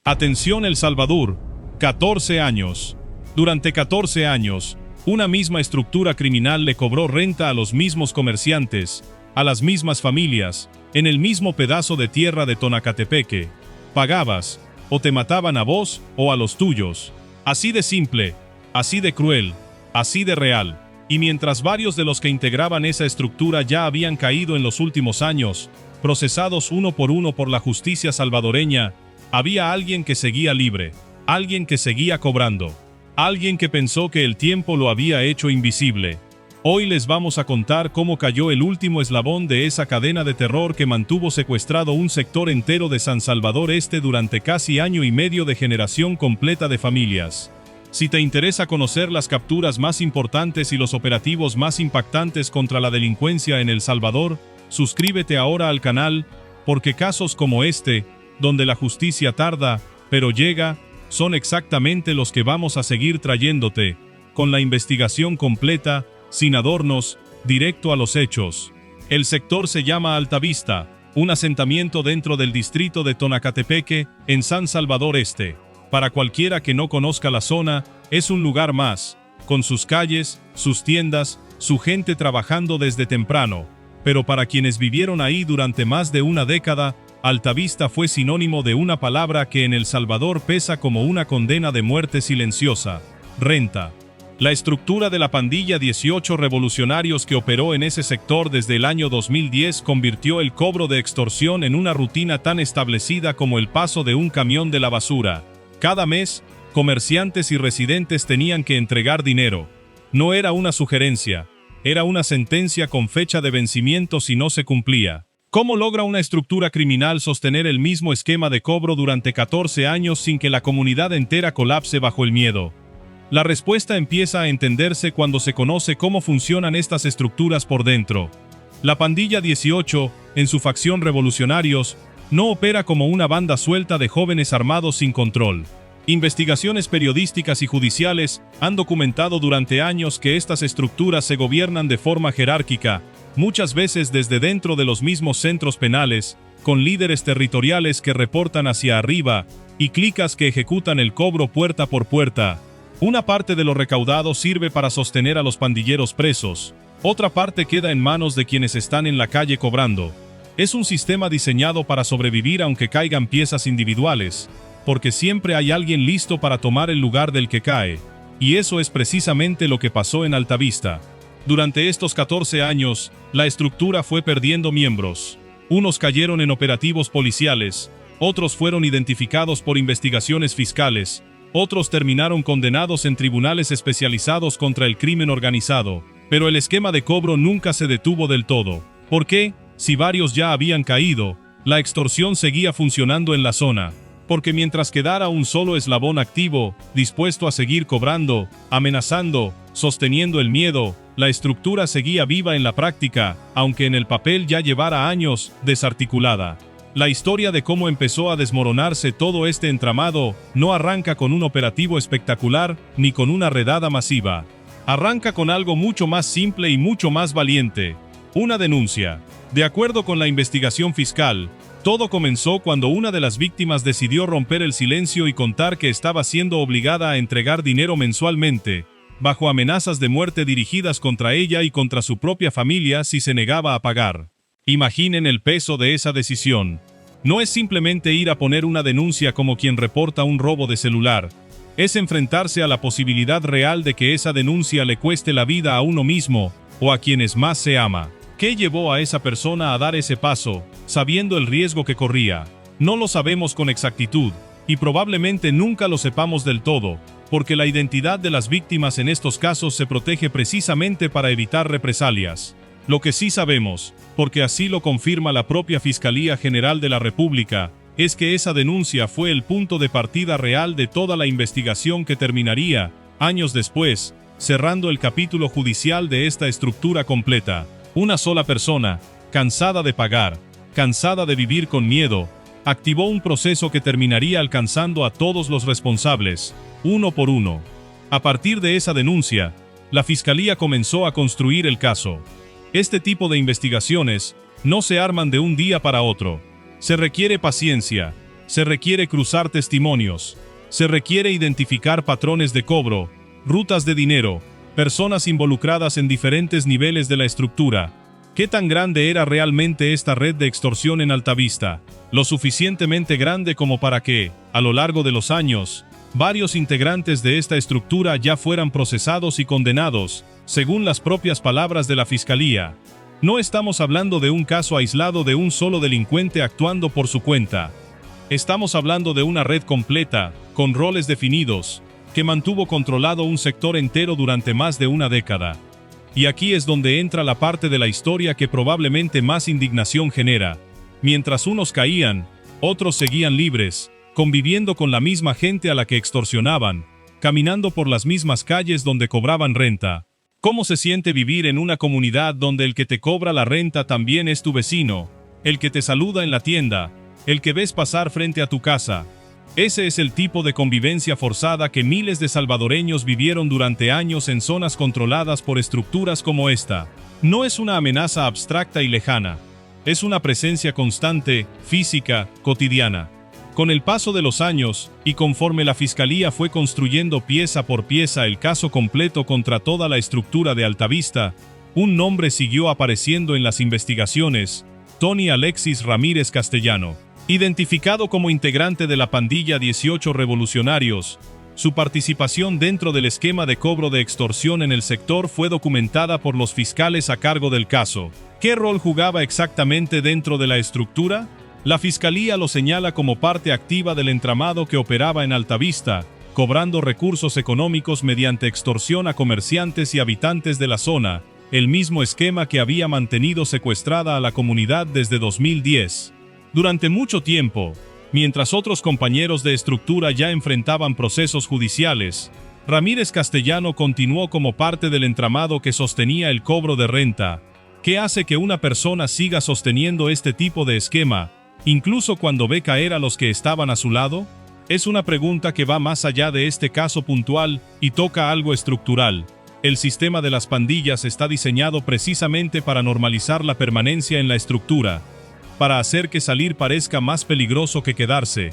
Atención El Salvador, 14 años. Durante 14 años, una misma estructura criminal le cobró renta a los mismos comerciantes, a las mismas familias, en el mismo pedazo de tierra de Tonacatepeque. Pagabas, o te mataban a vos o a los tuyos. Así de simple, así de cruel, así de real. Y mientras varios de los que integraban esa estructura ya habían caído en los últimos años, procesados uno por la justicia salvadoreña, había alguien que seguía libre, alguien que seguía cobrando, alguien que pensó que el tiempo lo había hecho invisible. Hoy les vamos a contar cómo cayó el último eslabón de esa cadena de terror que mantuvo secuestrado un sector entero de San Salvador Este durante casi año y medio de generación completa de familias. Si te interesa conocer las capturas más importantes y los operativos más impactantes contra la delincuencia en El Salvador, suscríbete ahora al canal, porque casos como este, donde la justicia tarda, pero llega, son exactamente los que vamos a seguir trayéndote, con la investigación completa, sin adornos, directo a los hechos. El sector se llama Altavista, un asentamiento dentro del distrito de Tonacatepeque, en San Salvador Este. Para cualquiera que no conozca la zona, es un lugar más, con sus calles, sus tiendas, su gente trabajando desde temprano. Pero para quienes vivieron ahí durante más de una década, Altavista fue sinónimo de una palabra que en El Salvador pesa como una condena de muerte silenciosa: renta. La estructura de la pandilla 18 revolucionarios que operó en ese sector desde el año 2010 convirtió el cobro de extorsión en una rutina tan establecida como el paso de un camión de la basura. Cada mes, comerciantes y residentes tenían que entregar dinero. No era una sugerencia, era una sentencia con fecha de vencimiento si no se cumplía. ¿Cómo logra una estructura criminal sostener el mismo esquema de cobro durante 14 años sin que la comunidad entera colapse bajo el miedo? La respuesta empieza a entenderse cuando se conoce cómo funcionan estas estructuras por dentro. La pandilla 18, en su facción revolucionarios, no opera como una banda suelta de jóvenes armados sin control. Investigaciones periodísticas y judiciales han documentado durante años que estas estructuras se gobiernan de forma jerárquica, muchas veces desde dentro de los mismos centros penales, con líderes territoriales que reportan hacia arriba y clicas que ejecutan el cobro puerta por puerta. Una parte de lo recaudado sirve para sostener a los pandilleros presos, otra parte queda en manos de quienes están en la calle cobrando. Es un sistema diseñado para sobrevivir aunque caigan piezas individuales, porque siempre hay alguien listo para tomar el lugar del que cae, y eso es precisamente lo que pasó en Altavista. Durante estos 14 años, la estructura fue perdiendo miembros. Unos cayeron en operativos policiales, otros fueron identificados por investigaciones fiscales, otros terminaron condenados en tribunales especializados contra el crimen organizado. Pero el esquema de cobro nunca se detuvo del todo. ¿Por qué? Si varios ya habían caído, la extorsión seguía funcionando en la zona. Porque mientras quedara un solo eslabón activo, dispuesto a seguir cobrando, amenazando, sosteniendo el miedo, la estructura seguía viva en la práctica, aunque en el papel ya llevara años desarticulada. La historia de cómo empezó a desmoronarse todo este entramado no arranca con un operativo espectacular ni con una redada masiva. Arranca con algo mucho más simple y mucho más valiente: una denuncia. De acuerdo con la investigación fiscal, todo comenzó cuando una de las víctimas decidió romper el silencio y contar que estaba siendo obligada a entregar dinero mensualmente, bajo amenazas de muerte dirigidas contra ella y contra su propia familia si se negaba a pagar. Imaginen el peso de esa decisión. No es simplemente ir a poner una denuncia como quien reporta un robo de celular. Es enfrentarse a la posibilidad real de que esa denuncia le cueste la vida a uno mismo o a quienes más se ama. ¿Qué llevó a esa persona a dar ese paso, sabiendo el riesgo que corría? No lo sabemos con exactitud, y probablemente nunca lo sepamos del todo, porque la identidad de las víctimas en estos casos se protege precisamente para evitar represalias. Lo que sí sabemos, porque así lo confirma la propia Fiscalía General de la República, es que esa denuncia fue el punto de partida real de toda la investigación que terminaría, años después, cerrando el capítulo judicial de esta estructura completa. Una sola persona, cansada de pagar, cansada de vivir con miedo, activó un proceso que terminaría alcanzando a todos los responsables, uno por uno. A partir de esa denuncia, la Fiscalía comenzó a construir el caso. Este tipo de investigaciones no se arman de un día para otro. Se requiere paciencia, Se requiere cruzar testimonios. Se requiere identificar patrones de cobro, rutas de dinero, personas involucradas en diferentes niveles de la estructura. ¿Qué tan grande era realmente esta red de extorsión en Altavista? Lo suficientemente grande como para que, a lo largo de los años, varios integrantes de esta estructura ya fueran procesados y condenados, según las propias palabras de la Fiscalía. No estamos hablando de un caso aislado de un solo delincuente actuando por su cuenta. Estamos hablando de una red completa, con roles definidos, que mantuvo controlado un sector entero durante más de una década. Y aquí es donde entra la parte de la historia que probablemente más indignación genera. Mientras unos caían, otros seguían libres, conviviendo con la misma gente a la que extorsionaban, caminando por las mismas calles donde cobraban renta. ¿Cómo se siente vivir en una comunidad donde el que te cobra la renta también es tu vecino, el que te saluda en la tienda, el que ves pasar frente a tu casa? Ese es el tipo de convivencia forzada que miles de salvadoreños vivieron durante años en zonas controladas por estructuras como esta. No es una amenaza abstracta y lejana. Es una presencia constante, física, cotidiana. Con el paso de los años, y conforme la Fiscalía fue construyendo pieza por pieza el caso completo contra toda la estructura de Altavista, un nombre siguió apareciendo en las investigaciones: Tony Alexis Ramírez Castellano. Identificado como integrante de la pandilla 18 Revolucionarios, su participación dentro del esquema de cobro de extorsión en el sector fue documentada por los fiscales a cargo del caso. ¿Qué rol jugaba exactamente dentro de la estructura? La Fiscalía lo señala como parte activa del entramado que operaba en Altavista, cobrando recursos económicos mediante extorsión a comerciantes y habitantes de la zona, el mismo esquema que había mantenido secuestrada a la comunidad desde 2010. Durante mucho tiempo, mientras otros compañeros de estructura ya enfrentaban procesos judiciales, Ramírez Castellano continuó como parte del entramado que sostenía el cobro de renta. ¿Qué hace que una persona siga sosteniendo este tipo de esquema, incluso cuando ve caer a los que estaban a su lado? Es una pregunta que va más allá de este caso puntual y toca algo estructural. El sistema de las pandillas está diseñado precisamente para normalizar la permanencia en la estructura, para hacer que salir parezca más peligroso que quedarse,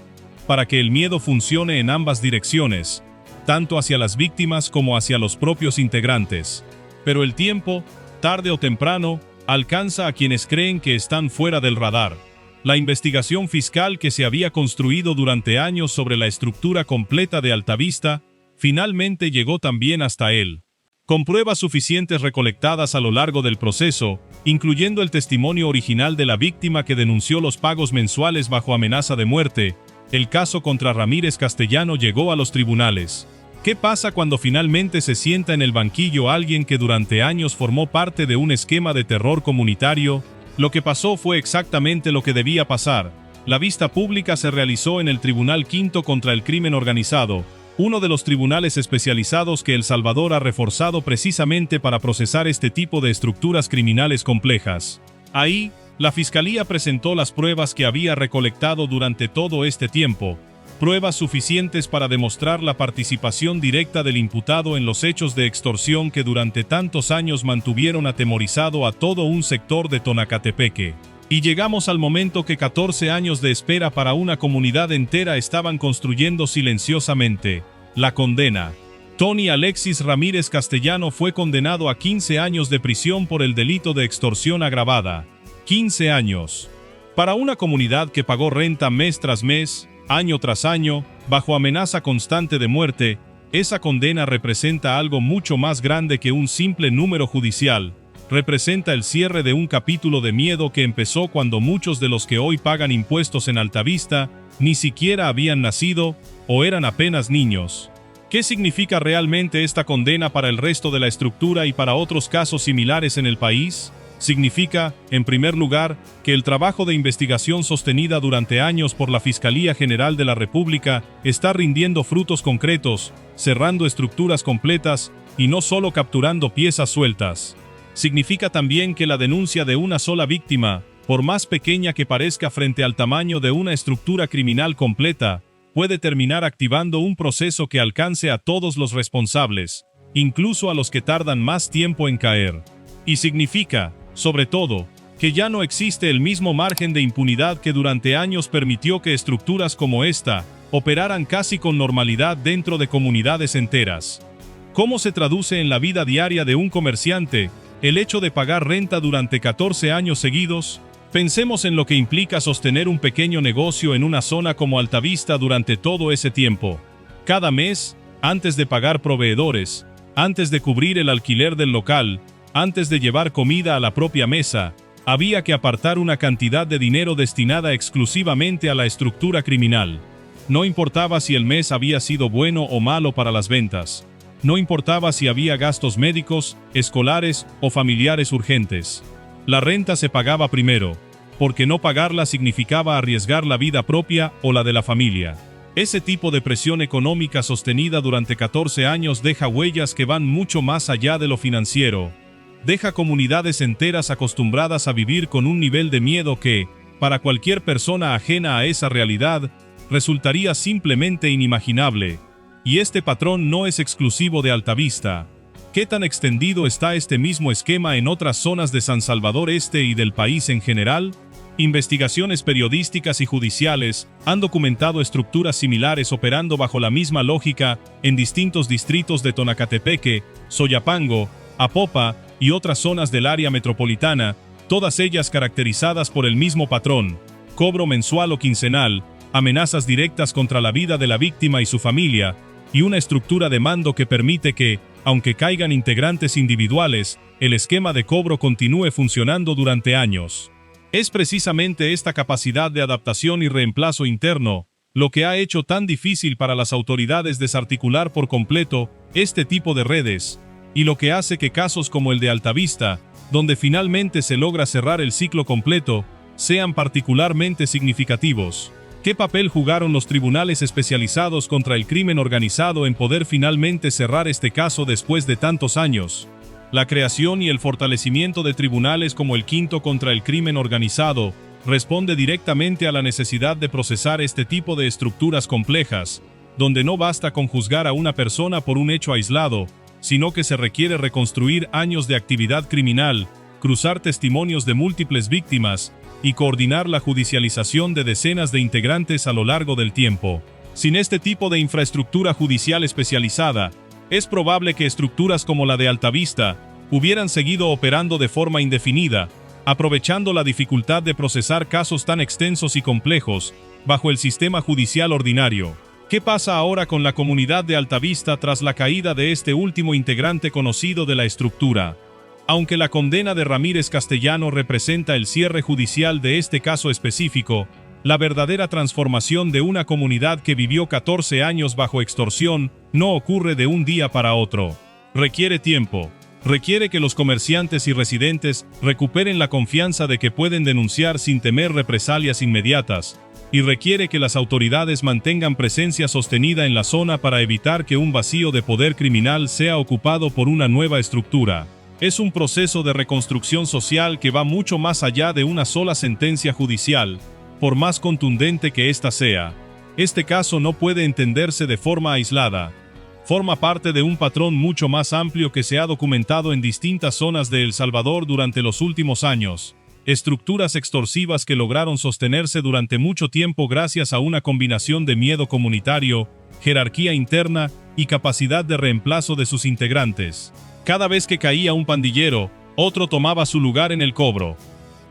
para que el miedo funcione en ambas direcciones, tanto hacia las víctimas como hacia los propios integrantes. Pero el tiempo, tarde o temprano, alcanza a quienes creen que están fuera del radar. La investigación fiscal que se había construido durante años sobre la estructura completa de Altavista, finalmente llegó también hasta él. Con pruebas suficientes recolectadas a lo largo del proceso, incluyendo el testimonio original de la víctima que denunció los pagos mensuales bajo amenaza de muerte, el caso contra Ramírez Castellano llegó a los tribunales. ¿Qué pasa cuando finalmente se sienta en el banquillo alguien que durante años formó parte de un esquema de terror comunitario? Lo que pasó fue exactamente lo que debía pasar. La vista pública se realizó en el Tribunal Quinto contra el Crimen Organizado, uno de los tribunales especializados que El Salvador ha reforzado precisamente para procesar este tipo de estructuras criminales complejas. Ahí, la Fiscalía presentó las pruebas que había recolectado durante todo este tiempo, pruebas suficientes para demostrar la participación directa del imputado en los hechos de extorsión que durante tantos años mantuvieron atemorizado a todo un sector de Tonacatepeque. Y llegamos al momento que 14 años de espera para una comunidad entera estaban construyendo silenciosamente: la condena. Tony Alexis Ramírez Castellano fue condenado a 15 años de prisión por el delito de extorsión agravada. 15 años. Para una comunidad que pagó renta mes tras mes, año tras año, bajo amenaza constante de muerte, esa condena representa algo mucho más grande que un simple número judicial. Representa el cierre de un capítulo de miedo que empezó cuando muchos de los que hoy pagan impuestos en Altavista ni siquiera habían nacido o eran apenas niños. ¿Qué significa realmente esta condena para el resto de la estructura y para otros casos similares en el país? Significa, en primer lugar, que el trabajo de investigación sostenida durante años por la Fiscalía General de la República está rindiendo frutos concretos, cerrando estructuras completas y no solo capturando piezas sueltas. Significa también que la denuncia de una sola víctima, por más pequeña que parezca frente al tamaño de una estructura criminal completa, puede terminar activando un proceso que alcance a todos los responsables, incluso a los que tardan más tiempo en caer. Y significa, sobre todo, que ya no existe el mismo margen de impunidad que durante años permitió que estructuras como esta operaran casi con normalidad dentro de comunidades enteras. ¿Cómo se traduce en la vida diaria de un comerciante el hecho de pagar renta durante 14 años seguidos? Pensemos en lo que implica sostener un pequeño negocio en una zona como Altavista durante todo ese tiempo. Cada mes, antes de pagar proveedores, antes de cubrir el alquiler del local, antes de llevar comida a la propia mesa, había que apartar una cantidad de dinero destinada exclusivamente a la estructura criminal. No importaba si el mes había sido bueno o malo para las ventas. No importaba si había gastos médicos, escolares o familiares urgentes. La renta se pagaba primero, porque no pagarla significaba arriesgar la vida propia o la de la familia. Ese tipo de presión económica sostenida durante 14 años deja huellas que van mucho más allá de lo financiero. Deja comunidades enteras acostumbradas a vivir con un nivel de miedo que, para cualquier persona ajena a esa realidad, resultaría simplemente inimaginable. Y este patrón no es exclusivo de Altavista. ¿Qué tan extendido está este mismo esquema en otras zonas de San Salvador Este y del país en general? Investigaciones periodísticas y judiciales han documentado estructuras similares operando bajo la misma lógica en distintos distritos de Tonacatepeque, Soyapango, Apopa y otras zonas del área metropolitana, todas ellas caracterizadas por el mismo patrón: cobro mensual o quincenal, amenazas directas contra la vida de la víctima y su familia, y una estructura de mando que permite que, aunque caigan integrantes individuales, el esquema de cobro continúe funcionando durante años. Es precisamente esta capacidad de adaptación y reemplazo interno lo que ha hecho tan difícil para las autoridades desarticular por completo este tipo de redes, y lo que hace que casos como el de Altavista, donde finalmente se logra cerrar el ciclo completo, sean particularmente significativos. ¿Qué papel jugaron los tribunales especializados contra el crimen organizado en poder finalmente cerrar este caso después de tantos años? La creación y el fortalecimiento de tribunales como el Quinto contra el crimen organizado responde directamente a la necesidad de procesar este tipo de estructuras complejas, donde no basta con juzgar a una persona por un hecho aislado, sino que se requiere reconstruir años de actividad criminal, cruzar testimonios de múltiples víctimas y coordinar la judicialización de decenas de integrantes a lo largo del tiempo. Sin este tipo de infraestructura judicial especializada, es probable que estructuras como la de Altavista hubieran seguido operando de forma indefinida, aprovechando la dificultad de procesar casos tan extensos y complejos bajo el sistema judicial ordinario. ¿Qué pasa ahora con la comunidad de Altavista tras la caída de este último integrante conocido de la estructura? Aunque la condena de Ramírez Castellano representa el cierre judicial de este caso específico, la verdadera transformación de una comunidad que vivió 14 años bajo extorsión no ocurre de un día para otro. Requiere tiempo. Requiere que los comerciantes y residentes recuperen la confianza de que pueden denunciar sin temer represalias inmediatas, y requiere que las autoridades mantengan presencia sostenida en la zona para evitar que un vacío de poder criminal sea ocupado por una nueva estructura. Es un proceso de reconstrucción social que va mucho más allá de una sola sentencia judicial, por más contundente que ésta sea. Este caso no puede entenderse de forma aislada. Forma parte de un patrón mucho más amplio que se ha documentado en distintas zonas de El Salvador durante los últimos años. Estructuras extorsivas que lograron sostenerse durante mucho tiempo gracias a una combinación de miedo comunitario, jerarquía interna y capacidad de reemplazo de sus integrantes. Cada vez que caía un pandillero, otro tomaba su lugar en el cobro.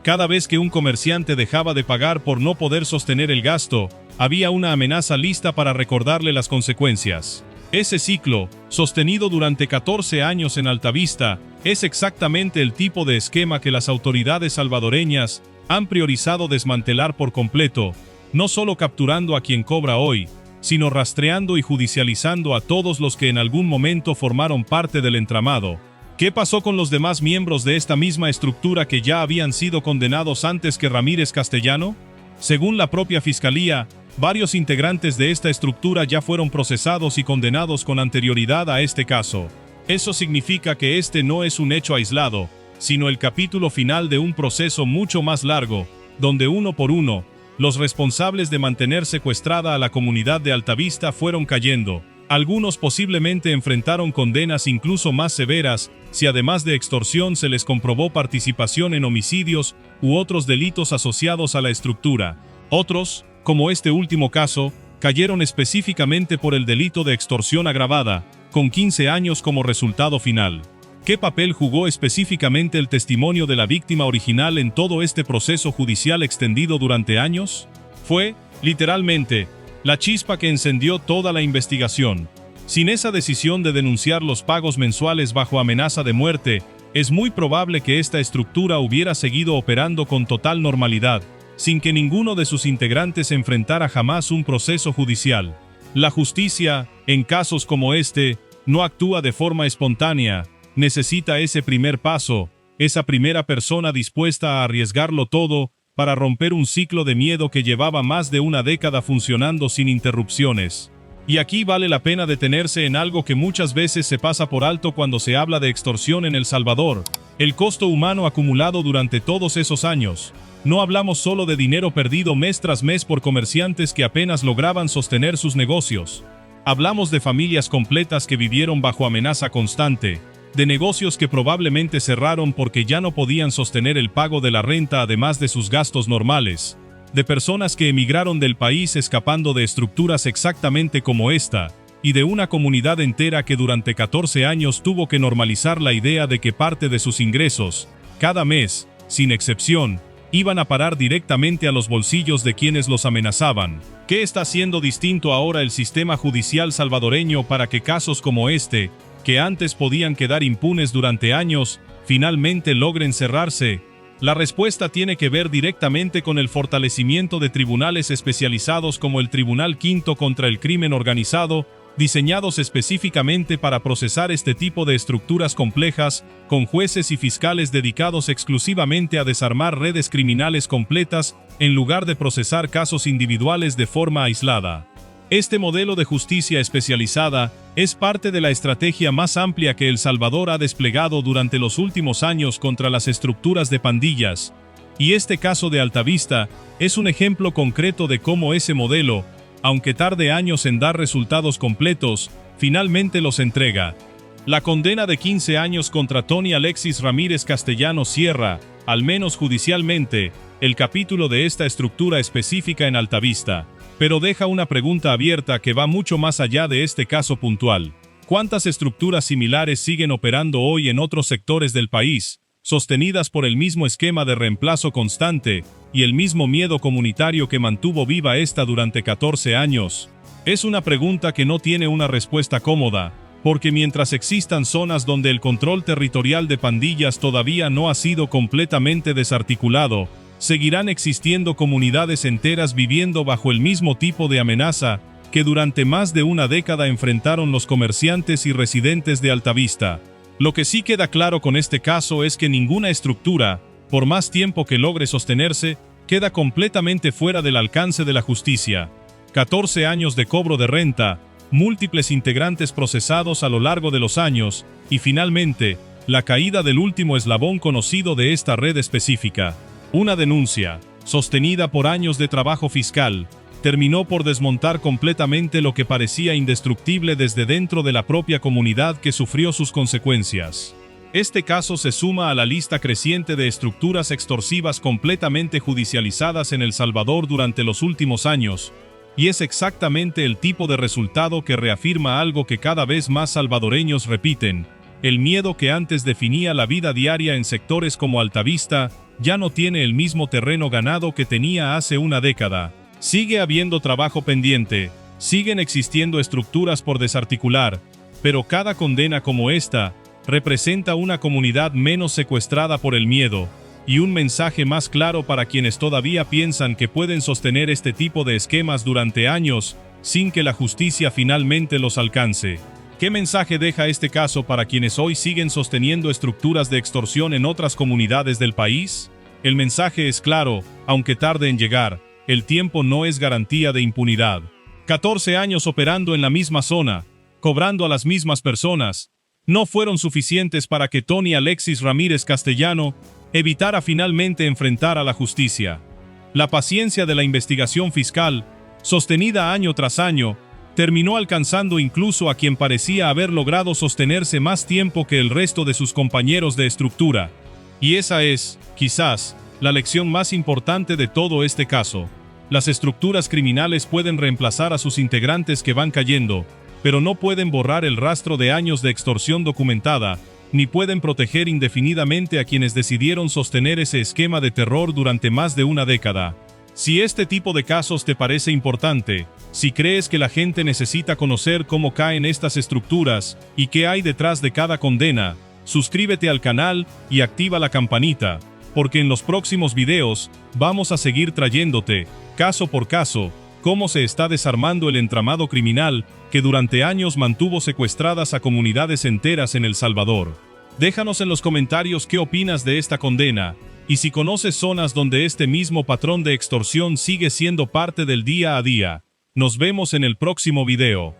Cada vez que un comerciante dejaba de pagar por no poder sostener el gasto, había una amenaza lista para recordarle las consecuencias. Ese ciclo, sostenido durante 14 años en Altavista, es exactamente el tipo de esquema que las autoridades salvadoreñas han priorizado desmantelar por completo, no solo capturando a quien cobra hoy, sino rastreando y judicializando a todos los que en algún momento formaron parte del entramado. ¿Qué pasó con los demás miembros de esta misma estructura que ya habían sido condenados antes que Ramírez Castellano? Según la propia Fiscalía, varios integrantes de esta estructura ya fueron procesados y condenados con anterioridad a este caso. Eso significa que este no es un hecho aislado, sino el capítulo final de un proceso mucho más largo, donde uno por uno, los responsables de mantener secuestrada a la comunidad de Altavista fueron cayendo, Algunos posiblemente enfrentaron condenas incluso más severas si además de extorsión se les comprobó participación en homicidios u otros delitos asociados a la estructura. Otros, como este último caso, cayeron específicamente por el delito de extorsión agravada, con 15 años como resultado final. ¿Qué papel jugó específicamente el testimonio de la víctima original en todo este proceso judicial extendido durante años? Fue, literalmente, la chispa que encendió toda la investigación. Sin esa decisión de denunciar los pagos mensuales bajo amenaza de muerte, es muy probable que esta estructura hubiera seguido operando con total normalidad, sin que ninguno de sus integrantes enfrentara jamás un proceso judicial. La justicia, en casos como este, no actúa de forma espontánea, necesita ese primer paso, esa primera persona dispuesta a arriesgarlo todo para romper un ciclo de miedo que llevaba más de una década funcionando sin interrupciones. Y aquí vale la pena detenerse en algo que muchas veces se pasa por alto cuando se habla de extorsión en El Salvador: el costo humano acumulado durante todos esos años. No hablamos solo de dinero perdido mes tras mes por comerciantes que apenas lograban sostener sus negocios. Hablamos de familias completas que vivieron bajo amenaza constante, de negocios que probablemente cerraron porque ya no podían sostener el pago de la renta además de sus gastos normales, de personas que emigraron del país escapando de estructuras exactamente como esta, y de una comunidad entera que durante 14 años tuvo que normalizar la idea de que parte de sus ingresos, cada mes, sin excepción, iban a parar directamente a los bolsillos de quienes los amenazaban. ¿Qué está haciendo distinto ahora el sistema judicial salvadoreño para que casos como este, que antes podían quedar impunes durante años, finalmente logren cerrarse? La respuesta tiene que ver directamente con el fortalecimiento de tribunales especializados como el Tribunal Quinto contra el Crimen Organizado, diseñados específicamente para procesar este tipo de estructuras complejas, con jueces y fiscales dedicados exclusivamente a desarmar redes criminales completas, en lugar de procesar casos individuales de forma aislada. Este modelo de justicia especializada es parte de la estrategia más amplia que El Salvador ha desplegado durante los últimos años contra las estructuras de pandillas, y este caso de Altavista es un ejemplo concreto de cómo ese modelo, aunque tarde años en dar resultados completos, finalmente los entrega. La condena de 15 años contra Tony Alexis Ramírez Castellanos cierra, al menos judicialmente, el capítulo de esta estructura específica en Altavista, pero deja una pregunta abierta que va mucho más allá de este caso puntual. ¿Cuántas estructuras similares siguen operando hoy en otros sectores del país, sostenidas por el mismo esquema de reemplazo constante y el mismo miedo comunitario que mantuvo viva esta durante 14 años? Es una pregunta que no tiene una respuesta cómoda, porque mientras existan zonas donde el control territorial de pandillas todavía no ha sido completamente desarticulado, seguirán existiendo comunidades enteras viviendo bajo el mismo tipo de amenaza que durante más de una década enfrentaron los comerciantes y residentes de Altavista. Lo que sí queda claro con este caso es que ninguna estructura, por más tiempo que logre sostenerse, queda completamente fuera del alcance de la justicia. 14 años de cobro de renta, múltiples integrantes procesados a lo largo de los años, y finalmente, la caída del último eslabón conocido de esta red específica. Una denuncia, sostenida por años de trabajo fiscal, terminó por desmontar completamente lo que parecía indestructible desde dentro de la propia comunidad que sufrió sus consecuencias. Este caso se suma a la lista creciente de estructuras extorsivas completamente judicializadas en El Salvador durante los últimos años, y es exactamente el tipo de resultado que reafirma algo que cada vez más salvadoreños repiten: el miedo que antes definía la vida diaria en sectores como Altavista ya no tiene el mismo terreno ganado que tenía hace una década. Sigue habiendo trabajo pendiente, siguen existiendo estructuras por desarticular, pero cada condena como esta representa una comunidad menos secuestrada por el miedo, y un mensaje más claro para quienes todavía piensan que pueden sostener este tipo de esquemas durante años sin que la justicia finalmente los alcance. ¿Qué mensaje deja este caso para quienes hoy siguen sosteniendo estructuras de extorsión en otras comunidades del país? El mensaje es claro, aunque tarde en llegar: el tiempo no es garantía de impunidad. 14 años operando en la misma zona, cobrando a las mismas personas, no fueron suficientes para que Tony Alexis Ramírez Castellano evitara finalmente enfrentar a la justicia. La paciencia de la investigación fiscal, sostenida año tras año, Terminó alcanzando incluso a quien parecía haber logrado sostenerse más tiempo que el resto de sus compañeros de estructura. Y esa es, quizás, la lección más importante de todo este caso. Las estructuras criminales pueden reemplazar a sus integrantes que van cayendo, pero no pueden borrar el rastro de años de extorsión documentada, ni pueden proteger indefinidamente a quienes decidieron sostener ese esquema de terror durante más de una década. Si este tipo de casos te parece importante, si crees que la gente necesita conocer cómo caen estas estructuras y qué hay detrás de cada condena, suscríbete al canal y activa la campanita, porque en los próximos videos vamos a seguir trayéndote, caso por caso, cómo se está desarmando el entramado criminal que durante años mantuvo secuestradas a comunidades enteras en El Salvador. Déjanos en los comentarios qué opinas de esta condena, y si conoces zonas donde este mismo patrón de extorsión sigue siendo parte del día a día. Nos vemos en el próximo video.